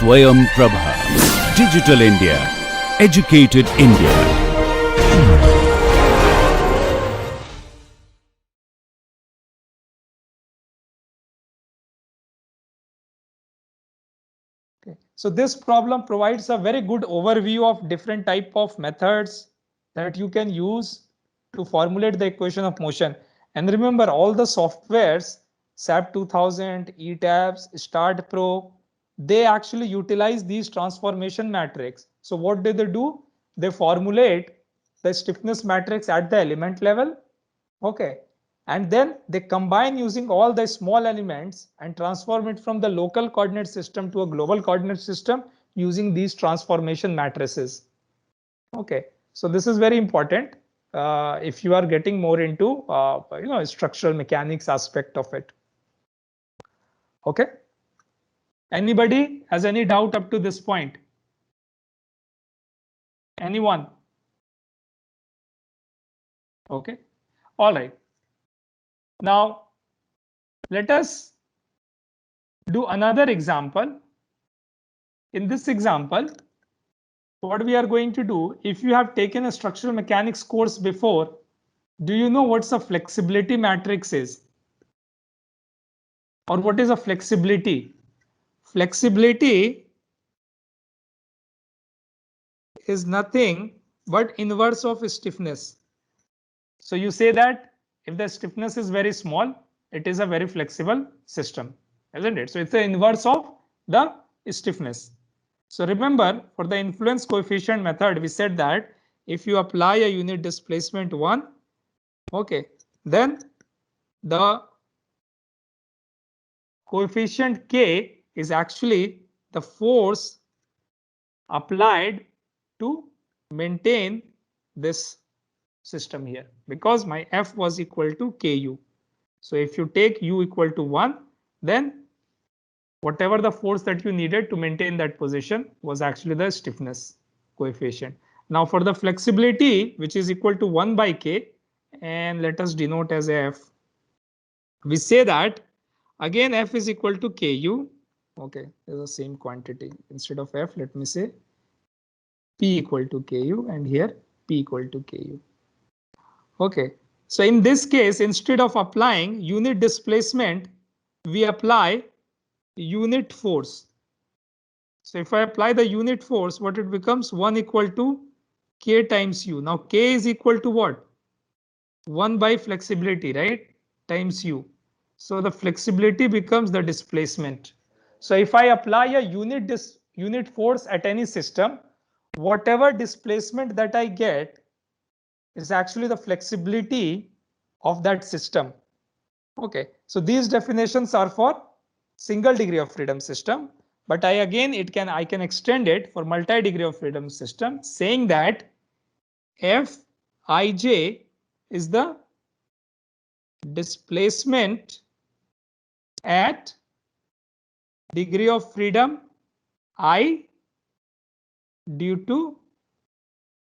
Swayam Prabha. Digital India. Educated India. Okay. So this problem provides a very good overview of different type of methods that you can use to formulate the equation of motion. And remember, all the softwares, SAP 2000, ETABS, START Pro, they actually utilize these transformation matrix. So what do? They formulate the stiffness matrix at the element level. Okay. And then they combine using all the small elements and transform it from the local coordinate system to a global coordinate system using these transformation matrices. Okay, so this is very important if you are getting more into structural mechanics aspect of it. Okay, anybody has any doubt up to this point? Anyone? Okay, all right. Now let us do another example. In this example, what we are going to do, if you have taken a structural mechanics course before, do you know what's a flexibility matrix is? Or what is a flexibility? Flexibility is nothing but inverse of stiffness. So you say that if the stiffness is very small, it is a very flexible system, isn't it? So it's the inverse of the stiffness. So remember, for the influence coefficient method, we said that if you apply a unit displacement 1, okay, then the coefficient K is actually the force applied to maintain this system here, because my F was equal to Ku. So if you take U equal to 1, then whatever the force that you needed to maintain that position was actually the stiffness coefficient. Now for the flexibility, which is equal to 1 by K, and let us denote as F, we say that again F is equal to Ku. Okay, it's the same quantity. Instead of F, let me say P equal to Ku, and here P equal to Ku. Okay, so in this case, instead of applying unit displacement, we apply unit force. So if I apply the unit force, what it becomes? 1 equal to K times U. Now K is equal to what? 1 by flexibility, right? Times U. So the flexibility becomes the displacement. So if I apply a unit force at any system, whatever displacement that I get is actually the flexibility of that system. Okay, so these definitions are for single degree of freedom system, but I can extend it for multi degree of freedom system, saying that Fij is the displacement at degree of freedom I due to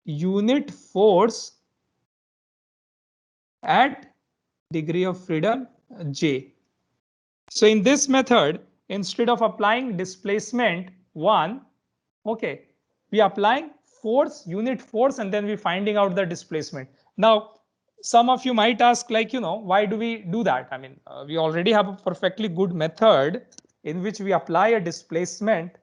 unit force at degree of freedom J. So in this method, instead of applying displacement 1, okay, we applying force, unit force, and then we finding out the displacement. Now, some of you might ask, like, why do we do that? I mean, we already have a perfectly good method in which we apply a displacement,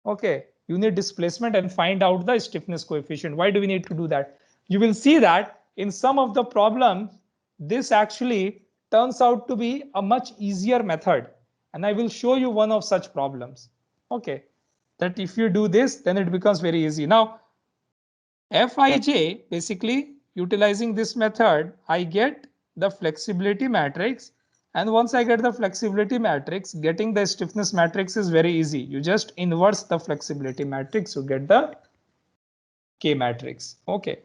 okay, unit displacement, and find out the stiffness coefficient. Why do we need to do that? You will see that in some of the problems, this actually turns out to be a much easier method. And I will show you one of such problems. Okay, that if you do this, then it becomes very easy. Now, Fij, basically utilizing this method, I get the flexibility matrix. And once I get the flexibility matrix, getting the stiffness matrix is very easy. You just inverse the flexibility matrix, you get the K matrix. Okay.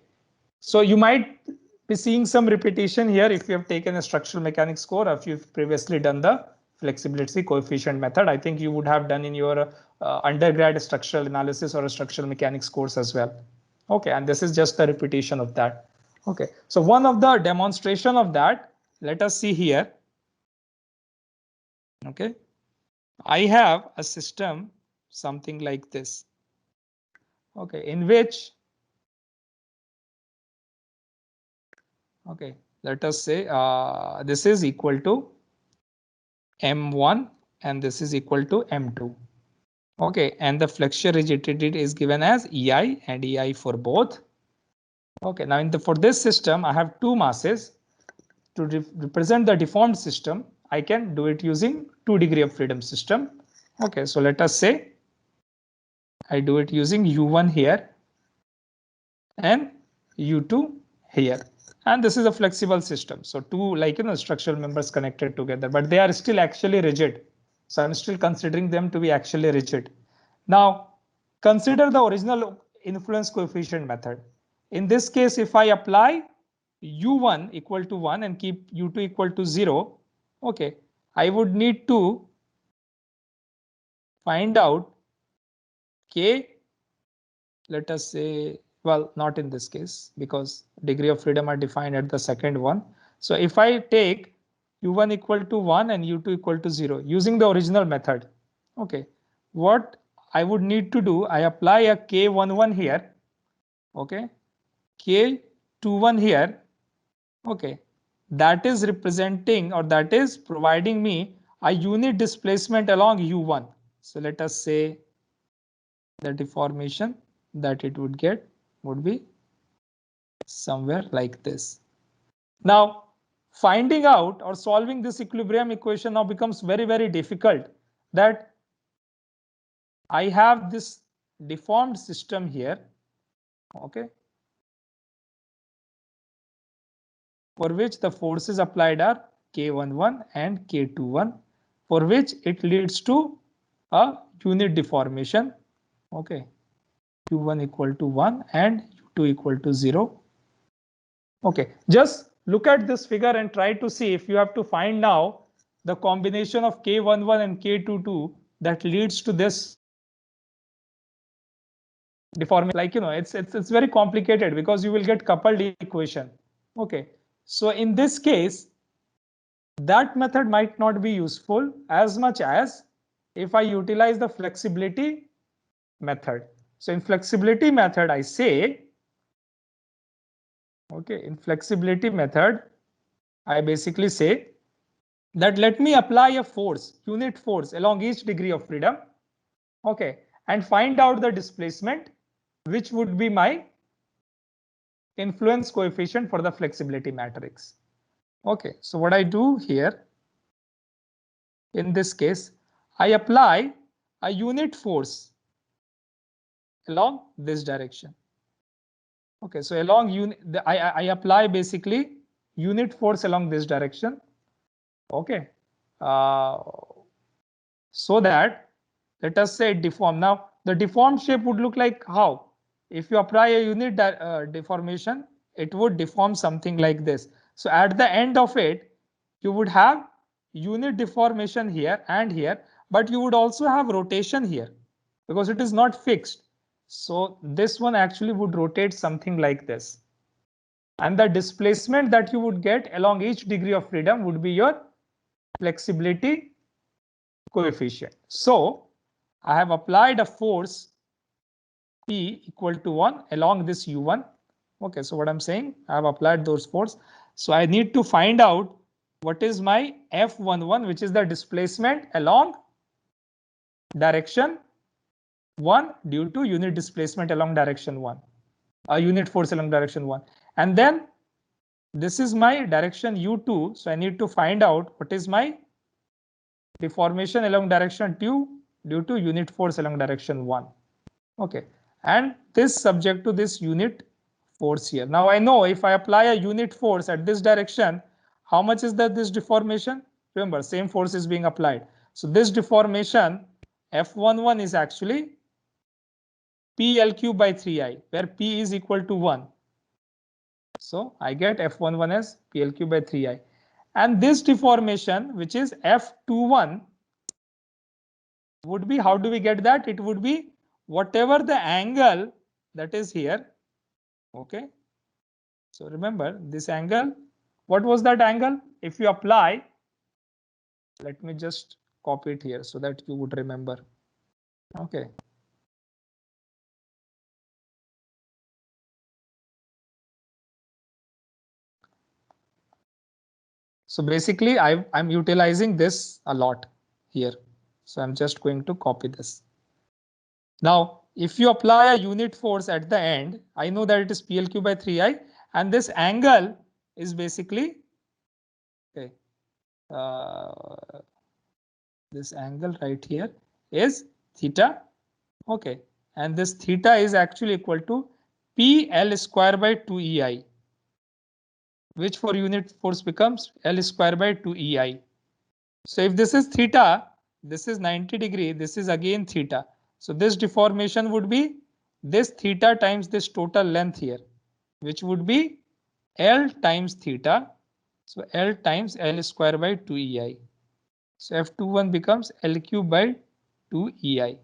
So you might be seeing some repetition here if you have taken a structural mechanics course, or if you've previously done the flexibility coefficient method. I think you would have done in your undergrad structural analysis or a structural mechanics course as well. Okay, and this is just a repetition of that. Okay, so one of the demonstration of that, let us see here. Okay, I have a system something like this. Okay, in which, okay, let us say this is equal to M1 and this is equal to M2. Okay, and the flexure rigidity is given as EI and EI for both. Okay, now for this system, I have two masses. To represent the deformed system, I can do it using 2 degree of freedom system. Okay, so let us say I do it using U1 here and U2 here. And this is a flexible system. So two structural members connected together, but they are still actually rigid. So I'm still considering them to be actually rigid. Now consider the original influence coefficient method. In this case, if I apply U1 equal to 1 and keep U2 equal to 0, okay, I would need to find out K, let us say, well, not in this case because degree of freedom are defined at the second one. So if I take U1 equal to 1 and U2 equal to 0 using the original method, okay, what I would need to do, I apply a K11 here, okay, K21 here, okay, that is representing or that is providing me a unit displacement along U1. So let us say the deformation that it would get would be somewhere like this. Now, finding out or solving this equilibrium equation now becomes very, very difficult. That I have this deformed system here, okay, for which the forces applied are K11 and K21, for which it leads to a unit deformation, okay, U1 equal to 1 and U2 equal to 0. Okay, just look at this figure and try to see if you have to find now the combination of K11 and K22 that leads to this deformation. Like, it's very complicated because you will get coupled equation. Okay, so in this case, that method might not be useful as much as if I utilize the flexibility method. So in flexibility method, I say, okay, in flexibility method, I basically say that let me apply a force, unit force along each degree of freedom, okay, and find out the displacement, which would be my influence coefficient for the flexibility matrix. Okay, so what I do here, in this case, I apply a unit force along this direction. Okay, so along I apply basically unit force along this direction. Okay, so that let us say deform. Now the deformed shape would look like how? If you apply a unit deformation, it would deform something like this. So at the end of it, you would have unit deformation here and here, but you would also have rotation here because it is not fixed. So this one actually would rotate something like this. And the displacement that you would get along each degree of freedom would be your flexibility coefficient. So I have applied a force P equal to 1 along this U1. Okay, so what I'm saying, I have applied those force. So I need to find out what is my F11, which is the displacement along direction 1 due to unit displacement along direction 1, a unit force along direction 1. And then this is my direction U2. So I need to find out what is my deformation along direction 2 due to unit force along direction 1. Okay, and this subject to this unit force here. Now I know if I apply a unit force at this direction, how much is that this deformation? Remember, same force is being applied. So this deformation F11 is actually PL cube by 3I, where P is equal to 1. So I get F11 as PL cube by 3I. And this deformation, which is F21, would be, how do we get that? It would be whatever the angle that is here. Okay. So remember this angle. What was that angle? If you apply, let me just copy it here so that you would remember. Okay. So basically I'm utilizing this a lot here. So I'm just going to copy this. Now, if you apply a unit force at the end, I know that it is PLQ by 3I, and this angle is basically, okay, this angle right here is theta, okay, and this theta is actually equal to PL square by 2EI, which for unit force becomes L square by 2EI. So if this is theta, this is 90 degree, this is again theta. So this deformation would be this theta times this total length here, which would be L times theta. So L times L square by 2EI. So F21 becomes L cube by 2EI.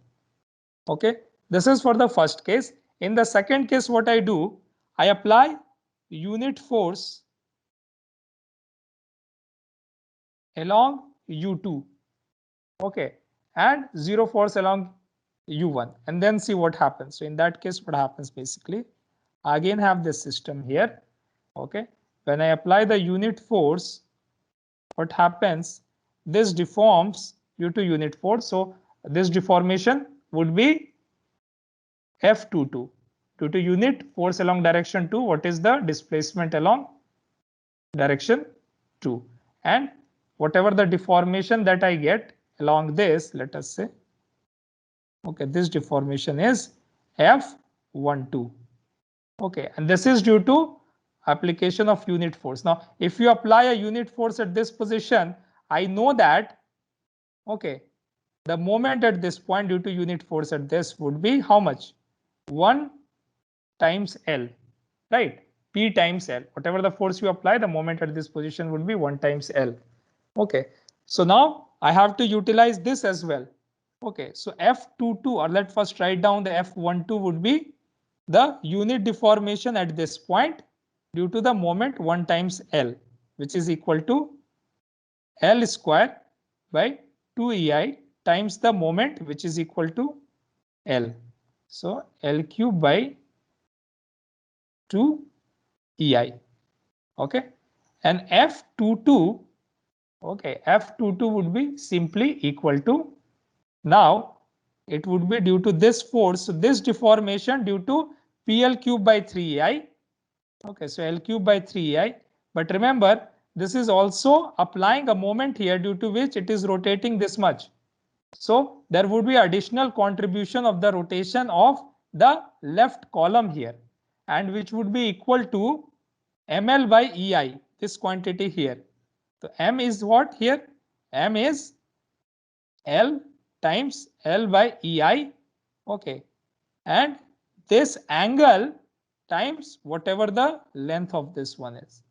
Okay, this is for the first case. In the second case, what I do, I apply unit force along U2. Okay, and zero force along U1, and then see what happens. So in that case, what happens basically, I again have this system here. Okay, when I apply the unit force, what happens? This deforms due to unit force. So this deformation would be F22 due to unit force along direction 2. What is the displacement along direction 2? And whatever the deformation that I get along this, let us say, okay, this deformation is F12. Okay, and this is due to application of unit force. Now, if you apply a unit force at this position, I know that, okay, the moment at this point due to unit force at this would be how much? 1 times L, right? P times L. Whatever the force you apply, the moment at this position would be 1 times L. Okay, so now I have to utilize this as well. Okay, so F22, or let's first write down the F12 would be the unit deformation at this point due to the moment 1 times L, which is equal to L square by 2EI times the moment, which is equal to L. So L cube by 2EI. Okay, and F22, okay, F22 would be simply equal to, now it would be due to this force, so this deformation due to PL cube by 3EI. Okay, so L cube by 3EI. But remember, this is also applying a moment here due to which it is rotating this much. So there would be additional contribution of the rotation of the left column here, and which would be equal to ML by EI, this quantity here. So M is what here? M is L times L by EI. Okay, and this angle times whatever the length of this one is.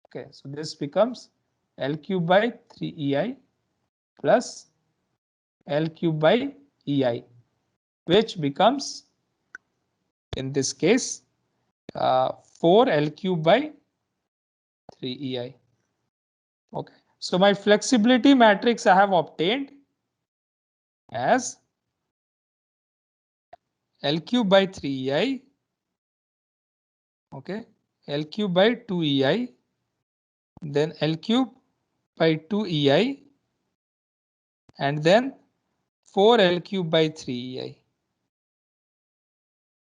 Okay, so this becomes L cube by 3EI plus L cube by EI, which becomes, in this case, 4L cube by 3EI. Okay, so my flexibility matrix I have obtained as L cube by 3EI, okay, L cube by 2EI, then L cube by 2EI, and then 4L cube by 3EI.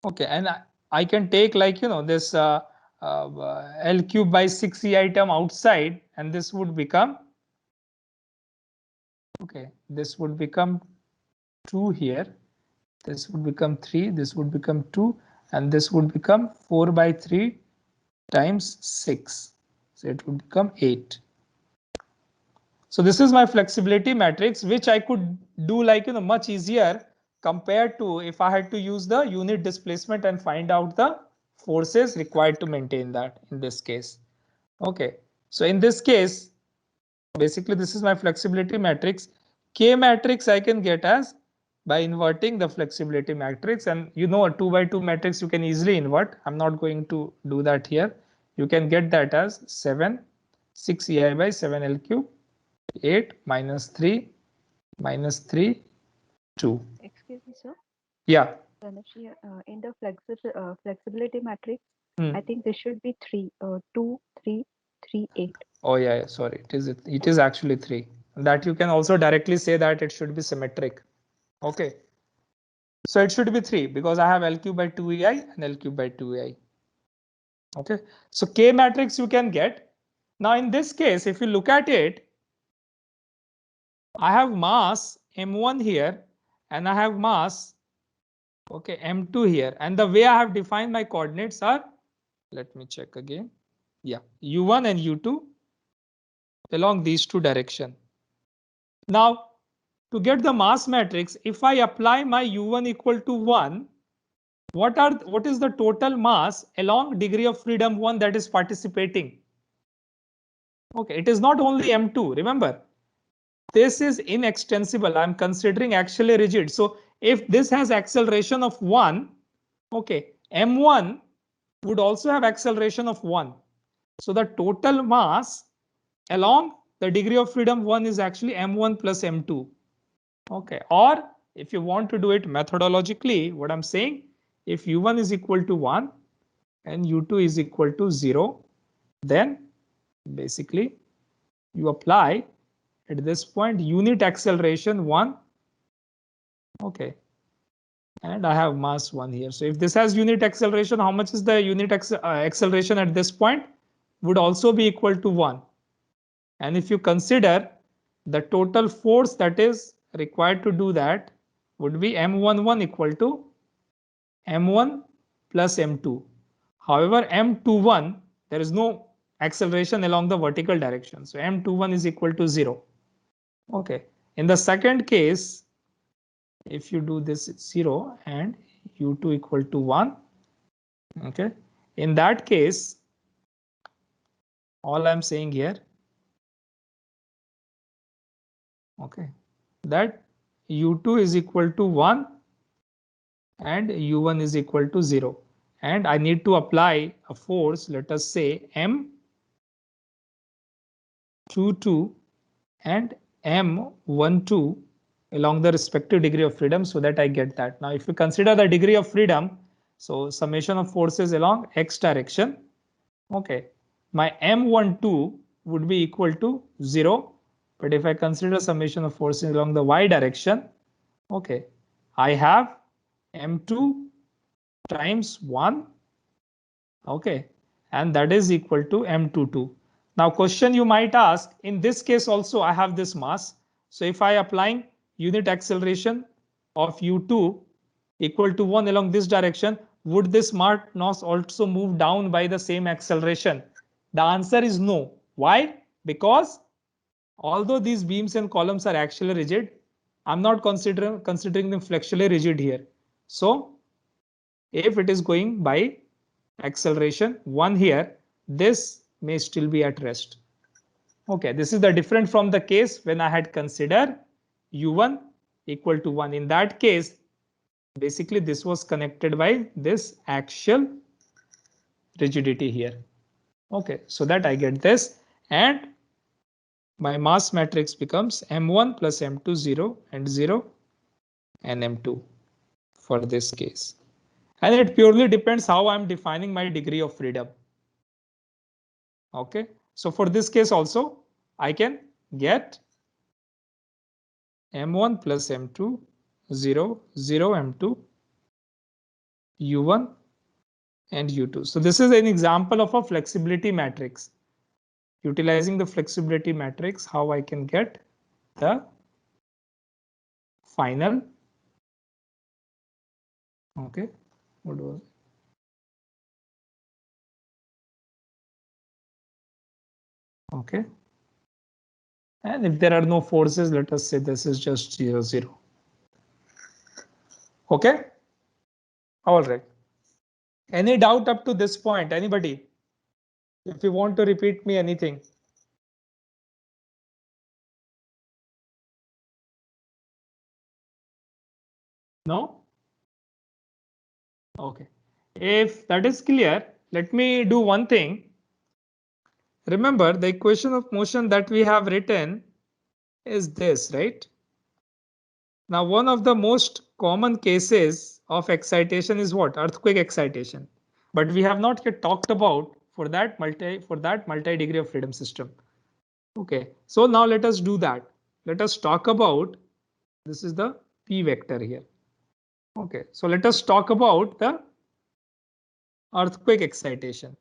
Okay, and I can take, like, you know, this L cube by 6EI term outside, and this would become, okay, this would become 2 here, this would become 3, this would become 2, and this would become 4 by 3 times 6. So it would become 8. So this is my flexibility matrix, which I could do, like, you know, much easier compared to if I had to use the unit displacement and find out the forces required to maintain that in this case. Okay, so in this case, basically this is my flexibility matrix. K matrix I can get as by inverting the flexibility matrix, and you know, a 2 by 2 matrix you can easily invert. I'm not going to do that here. You can get that as 7 6EI by 7L cube, 8 minus 3 minus 3 2. Excuse me, sir. Yeah. Dhanush, in the flexibility matrix, Hmm. I think this should be 2, 3, 3, 8. Oh yeah, sorry. It is actually 3. That you can also directly say that it should be symmetric. Okay. So it should be 3 because I have L cube by 2EI and L cube by 2EI. Okay. So K matrix you can get. Now in this case, if you look at it, I have mass M1 here and I have mass, okay, M2 here. And the way I have defined my coordinates are, let me check again. Yeah, U1 and U2 along these two directions. Now, to get the mass matrix, if I apply my U1 equal to 1, what is the total mass along degree of freedom 1 that is participating? Okay, it is not only M2. Remember, this is inextensible. I'm considering actually rigid. So if this has acceleration of 1, okay, M1 would also have acceleration of 1. So the total mass along the degree of freedom 1 is actually M1 plus M2. Okay, or if you want to do it methodologically, what I'm saying, if U1 is equal to 1 and U2 is equal to 0, then basically you apply at this point unit acceleration 1. Okay, and I have mass 1 here. So if this has unit acceleration, how much is the unit acceleration at this point? Would also be equal to 1. And if you consider the total force that is required to do that would be M11 equal to M1 plus M2. However, M21, there is no acceleration along the vertical direction. So M21 is equal to 0. Okay. In the second case, if you do this 0 and U2 equal to 1, okay. In that case, all I'm saying here, okay, that U2 is equal to 1 and U1 is equal to 0. And I need to apply a force, let us say M22 and M12 along the respective degree of freedom so that I get that. Now, if you consider the degree of freedom, so summation of forces along x direction, okay, my M12 would be equal to 0. But if I consider summation of forces along the y direction, okay, I have M2 times 1, okay, and that is equal to M22. Now question you might ask, in this case also I have this mass. So if I applying unit acceleration of U2 equal to 1 along this direction, would this mass also move down by the same acceleration? The answer is no. Why? Because although these beams and columns are actually rigid, I'm not considering them flexually rigid here. So if it is going by acceleration 1 here, this may still be at rest. Okay, this is the different from the case when I had considered U1 equal to 1. In that case, basically this was connected by this axial rigidity here. Okay, so that I get this, and my mass matrix becomes M1 plus M2 0 and 0 and M2 for this case. And it purely depends how I'm defining my degree of freedom. Okay, so for this case also I can get M1 plus M2 0 0 M2 U1 and U2. So this is an example of a flexibility matrix. Utilizing the flexibility matrix, how I can get the final, okay, what was it? Okay, and if there are no forces, let us say this is just 0 0. Okay, all right. Any doubt up to this point? Anybody? If you want to repeat me anything. No? Okay. If that is clear, let me do one thing. Remember, the equation of motion that we have written is this, right? Now, one of the most common cases of excitation is what? Earthquake excitation. But we have not yet talked about for that multi degree of freedom system. Okay, so now let us do that. Let us talk about, this is the P vector here. Okay, so let us talk about the earthquake excitation.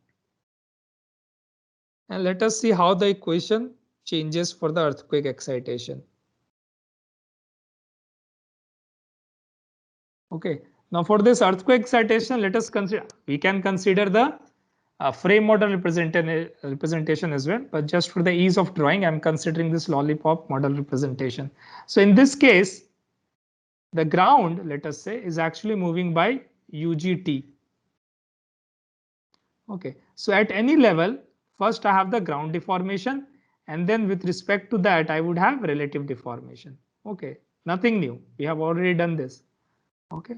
And let us see how the equation changes for the earthquake excitation. Okay, now for this earthquake excitation, let us consider, we can consider the frame model representation as well, but just for the ease of drawing, I'm considering this lollipop model representation. So in this case, the ground, let us say, is actually moving by UGT. Okay, so at any level, first I have the ground deformation, and then with respect to that, I would have relative deformation. Okay, nothing new. We have already done this. Okay,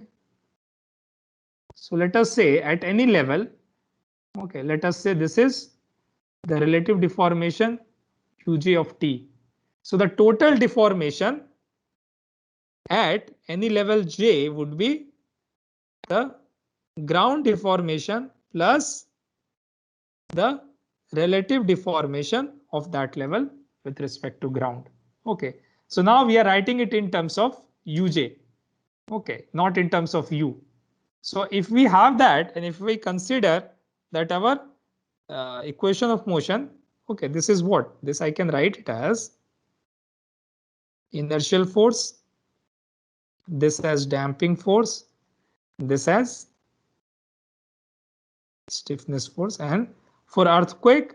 so let us say at any level, okay, let us say this is the relative deformation UG of T. So the total deformation at any level J would be the ground deformation plus the relative deformation of that level with respect to ground. Okay, so now we are writing it in terms of UJ. Okay, not in terms of U. So if we have that, and if we consider that our equation of motion, okay, this is what? This I can write it as inertial force, this as damping force, this as stiffness force, and for earthquake,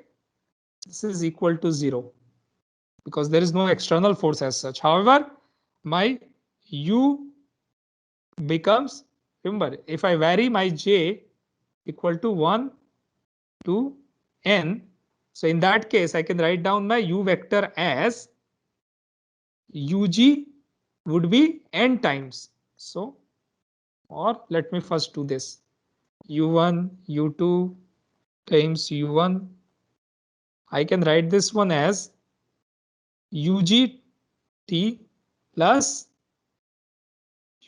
this is equal to 0 because there is no external force as such. However, my U becomes, remember, if I vary my J equal to 1 to N, so in that case, I can write down my U vector as UG would be N times. So, or let me first do this. U1, U2 times U1. I can write this one as UGT plus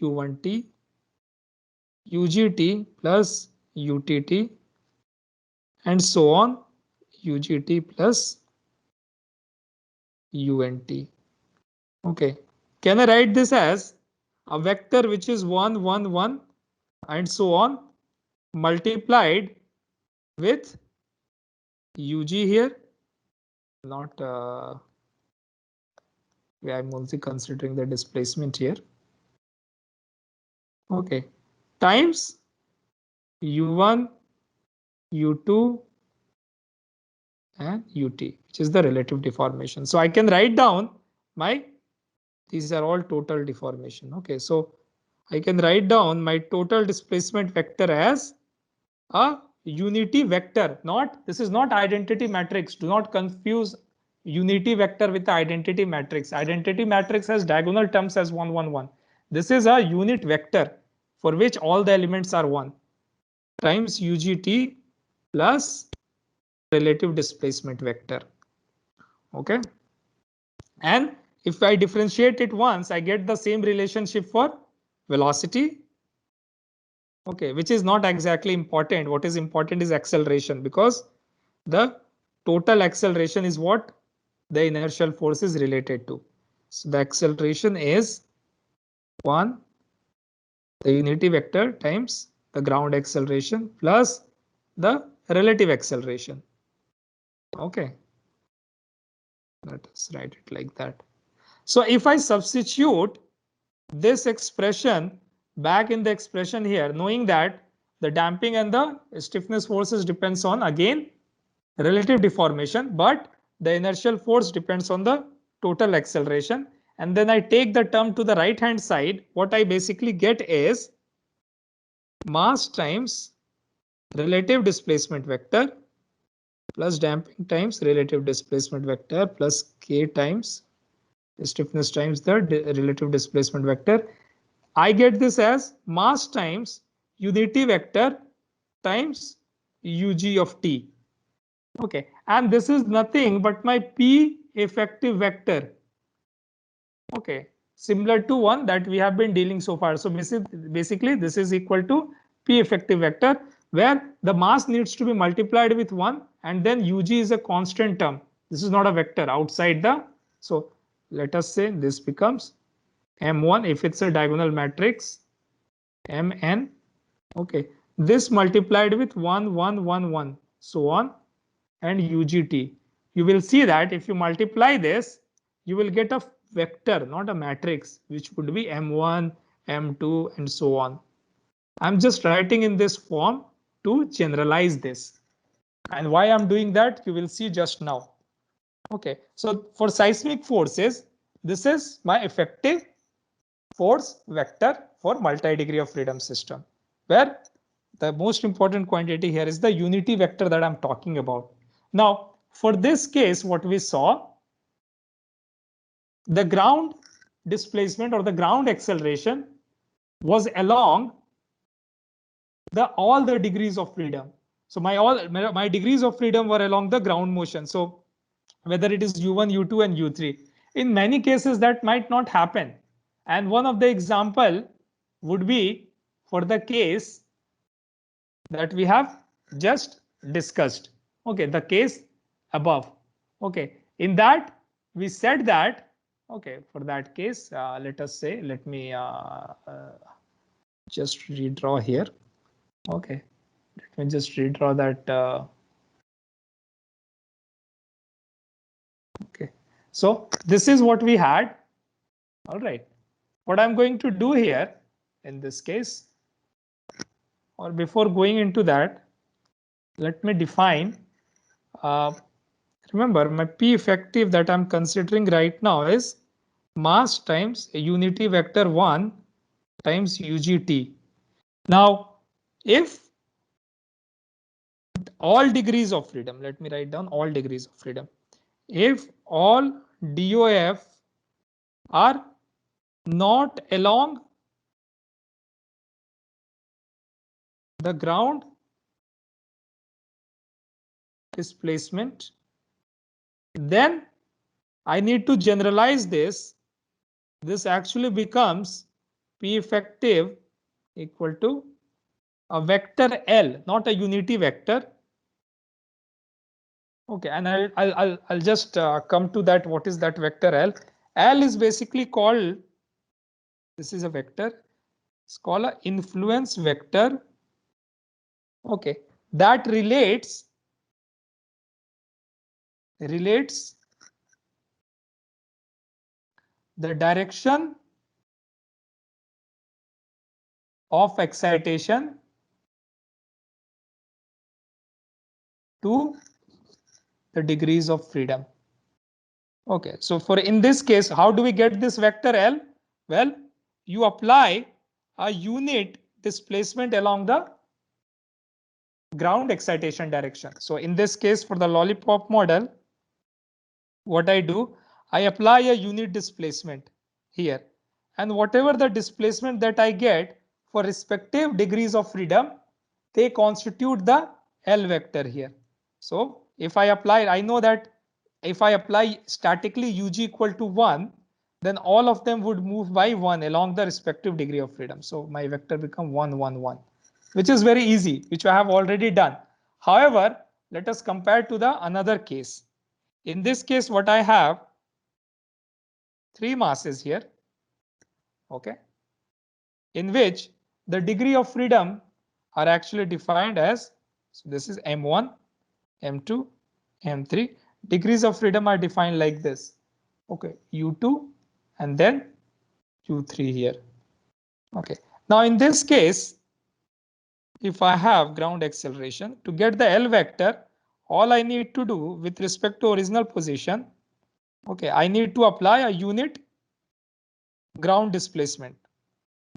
U1T, UGT plus UTT, and so on, UGT plus UNT. Okay, can I write this as a vector which is 1, 1, 1, and so on, multiplied with UG here, not I'm only considering the displacement here. Okay, times U1, U2, and UT, which is the relative deformation. So I can write down my, these are all total deformation. Okay, so I can write down my total displacement vector as a unity vector. Not, this is not identity matrix. Do not confuse unity vector with the identity matrix. Identity matrix has diagonal terms as 1, 1, 1. This is a unit vector for which all the elements are 1 times UGT plus relative displacement vector. Okay, and if I differentiate it once, I get the same relationship for velocity. Okay, which is not exactly important. What is important is acceleration, because the total acceleration is what the inertial force is related to. So the acceleration is 1, the unity vector times the ground acceleration plus the relative acceleration. Okay, let us write it like that. So if I substitute this expression back in the expression here, knowing that the damping and the stiffness forces depends on, again, relative deformation, but the inertial force depends on the total acceleration, and then I take the term to the right hand side, what I basically get is mass times relative displacement vector plus damping times relative displacement vector plus k times stiffness times the relative displacement vector. I get this as mass times unity vector times UG of T. Okay, and this is nothing but my P effective vector. Okay, similar to one that we have been dealing so far. So basically this is equal to P effective vector, where the mass needs to be multiplied with 1 and then Ug is a constant term. This is not a vector outside the. So let us say this becomes M1 if it's a diagonal matrix, Mn. Okay, this multiplied with 1, 1, 1, 1, so on, and UGT. You will see that if you multiply this, you will get a vector, not a matrix, which would be M1, M2, and so on. I'm just writing in this form to generalize this. And why I'm doing that, you will see just now. Okay, so for seismic forces, this is my effective force vector for multi-degree of freedom system, where the most important quantity here is the unity vector that I'm talking about. Now, for this case, what we saw, the ground displacement or the ground acceleration was along all the degrees of freedom. So my degrees of freedom were along the ground motion. So whether it is U1, U2, and U3, in many cases that might not happen. And one of the example would be for the case that we have just discussed. Okay, the case above. Okay, in that we said that, okay, for that case, let us say, let me just redraw here. Okay, let me just redraw that. Okay, so this is what we had. All right, what I'm going to do here in this case, or before going into that, let me define. Remember, my P effective that I'm considering right now is mass times a unity vector 1 times UGT. Now, if all degrees of freedom, let me write down all degrees of freedom. If all DOF are not along the ground displacement, then I need to generalize this. This actually becomes P effective equal to a vector L, not a unity vector. Okay, and I'll just come to that. What is that vector L? L is basically called, this is a vector, it's called an influence vector. Okay, that relates the direction of excitation to the degrees of freedom. Okay, so for in this case, how do we get this vector L? Well, you apply a unit displacement along the ground excitation direction. So in this case, for the lollipop model, what I do, I apply a unit displacement here, and whatever the displacement that I get for respective degrees of freedom, they constitute the L vector here. So if I apply, I know that if I apply statically UG equal to 1, then all of them would move by 1 along the respective degree of freedom. So my vector become 1, 1, 1, which is very easy, which I have already done. However, let us compare to the another case. In this case, what I have, 3 masses here, okay, in which the degree of freedom are actually defined as, so this is M1, M2, M3. Degrees of freedom are defined like this. Okay, U2 and then U3 here. Okay, now in this case, if I have ground acceleration, to get the L vector, all I need to do with respect to original position, okay, I need to apply a unit ground displacement.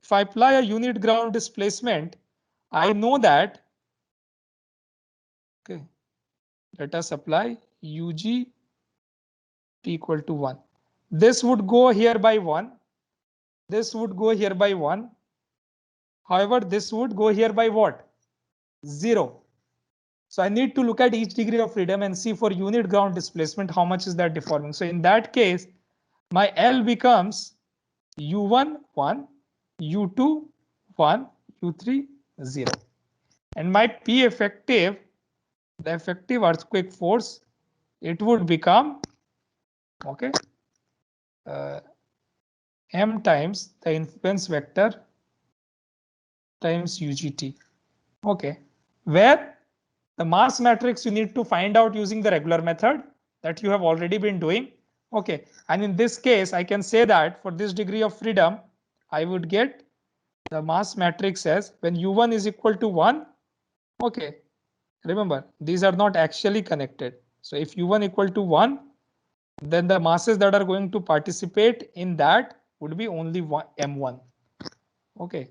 If I apply a unit ground displacement, I know that, okay, let us apply UG equal to 1. This would go here by 1. This would go here by 1. However, this would go here by what? 0. So I need to look at each degree of freedom and see for unit ground displacement, how much is that deforming. So in that case, my L becomes U1 1, U2 1, U3 0. And my P effective, the effective earthquake force, it would become, okay, M times the influence vector times UGT. Okay, where the mass matrix you need to find out using the regular method that you have already been doing. Okay, and in this case, I can say that for this degree of freedom, I would get the mass matrix as when U1 is equal to 1. Okay, remember, these are not actually connected. So if U1 equal to 1, then the masses that are going to participate in that would be only M1. Okay,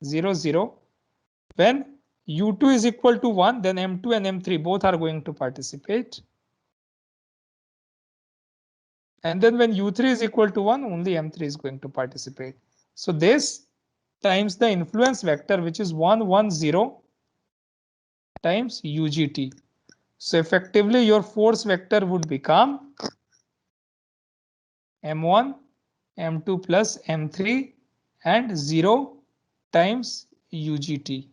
0, 0. When U2 is equal to 1, then M2 and M3 both are going to participate. And then when U3 is equal to 1, only M3 is going to participate. So this times the influence vector, which is 1, 1, 0 times UGT. So effectively your force vector would become M1, M2 plus M3 and 0 times UGT.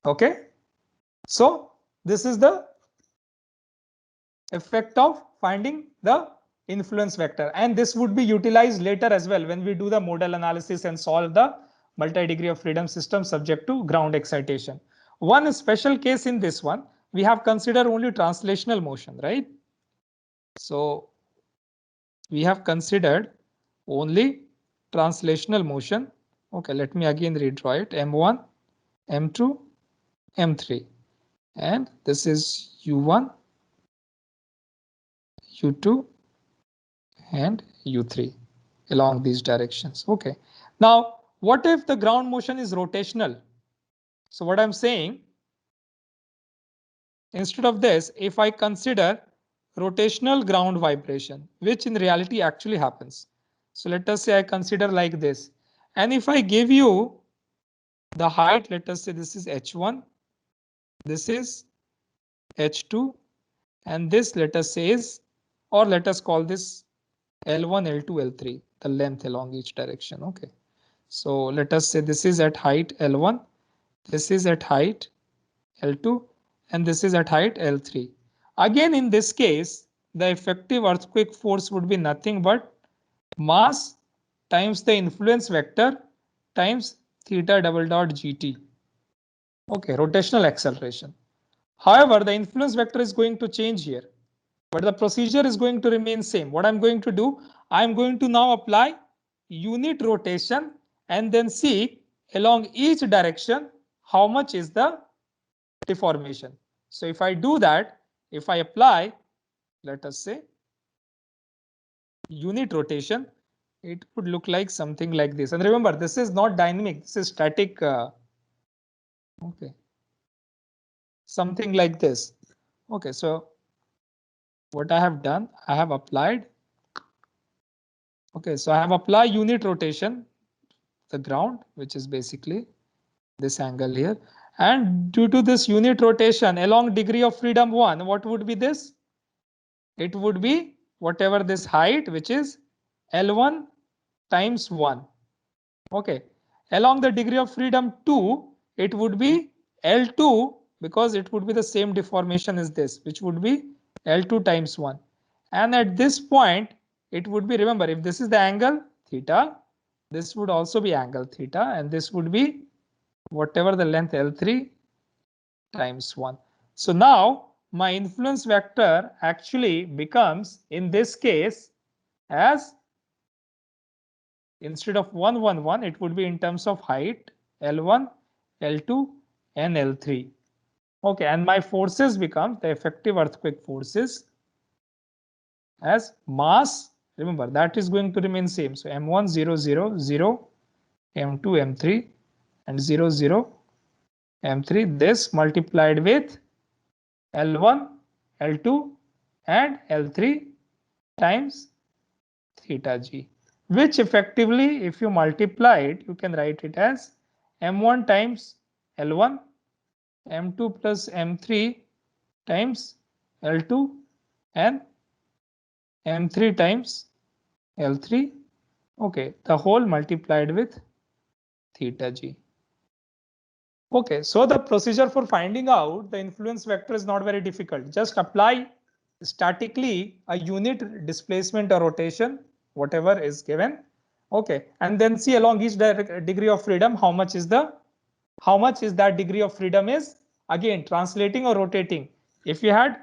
Okay. So this is the effect of finding the influence vector, and this would be utilized later as well when we do the modal analysis and solve the multi-degree of freedom system subject to ground excitation. One special case in this one, we have considered only translational motion, right? So we have considered only translational motion. Okay, let me again redraw it. M1, M2, M3, and this is U1, U2 and U3 along these directions. Okay. Now, what if the ground motion is rotational? So what I'm saying, instead of this, if I consider rotational ground vibration, which in reality actually happens. So let us say I consider like this. And if I give you the height, let us say this is H1, this is H2, and this let us say is, or let us call this L1, L2, L3, the length along each direction. Okay. So let us say this is at height L1, this is at height L2, and this is at height L3. Again, in this case, the effective earthquake force would be nothing but mass times the influence vector times theta double dot gt. Okay, rotational acceleration. However, the influence vector is going to change here, but the procedure is going to remain same. What I'm going to do, I'm going to now apply unit rotation and then see along each direction how much is the deformation. So if I do that, if I apply, let us say, unit rotation, it would look like something like this. And remember, this is not dynamic, this is static. Okay, something like this. Okay, so what I have done, I have applied. Okay, so I have applied unit rotation, the ground, which is basically this angle here. And due to this unit rotation along degree of freedom 1, what would be this? It would be whatever this height, which is L1 times 1. Okay. Along the degree of freedom 2, it would be L2 because it would be the same deformation as this, which would be L2 times 1. And at this point, it would be, remember, if this is the angle theta, this would also be angle theta, and this would be whatever the length L3 times 1. So now my influence vector actually becomes, in this case, as instead of 1, 1, 1, it would be in terms of height L1, L2 and L3. Okay, and my forces become the effective earthquake forces as mass. Remember, that is going to remain same. So M1 0 0 0, M2 M3 and 0 0 M3, this multiplied with L1, L2 and L3 times theta g, which effectively, if you multiply it, you can write it as M1 times L1, M2 plus M3 times L2 and M3 times L3 Okay, the whole multiplied with theta g. Okay, so the procedure for finding out the influence vector is not very difficult. Just apply statically a unit displacement or rotation, whatever is given. Okay, and then see along each degree of freedom how much is that degree of freedom is, again translating or rotating. If you had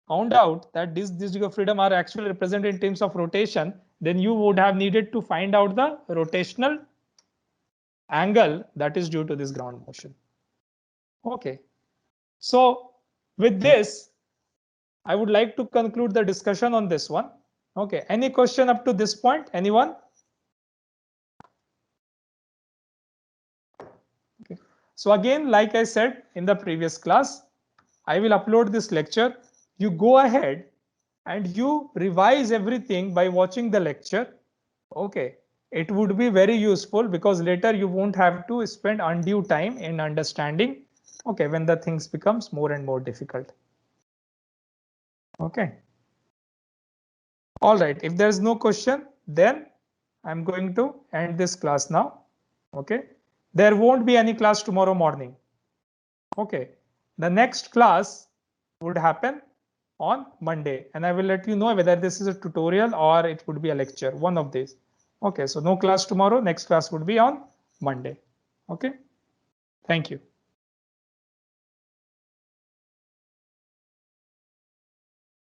found out that this degree of freedom are actually represented in terms of rotation, then you would have needed to find out the rotational angle that is due to this ground motion. Okay, so with this, I would like to conclude the discussion on this one. Okay, any question up to this point? Anyone? Okay. So again, like I said in the previous class, I will upload this lecture. You go ahead and you revise everything by watching the lecture. Okay, it would be very useful because later you won't have to spend undue time in understanding. Okay, when the things becomes more and more difficult. Okay. All right. If there is no question, then I'm going to end this class now. Okay. There won't be any class tomorrow morning. Okay. The next class would happen on Monday, and I will let you know whether this is a tutorial or it would be a lecture, one of these. Okay. So no class tomorrow. Next class would be on Monday. Okay. Thank you.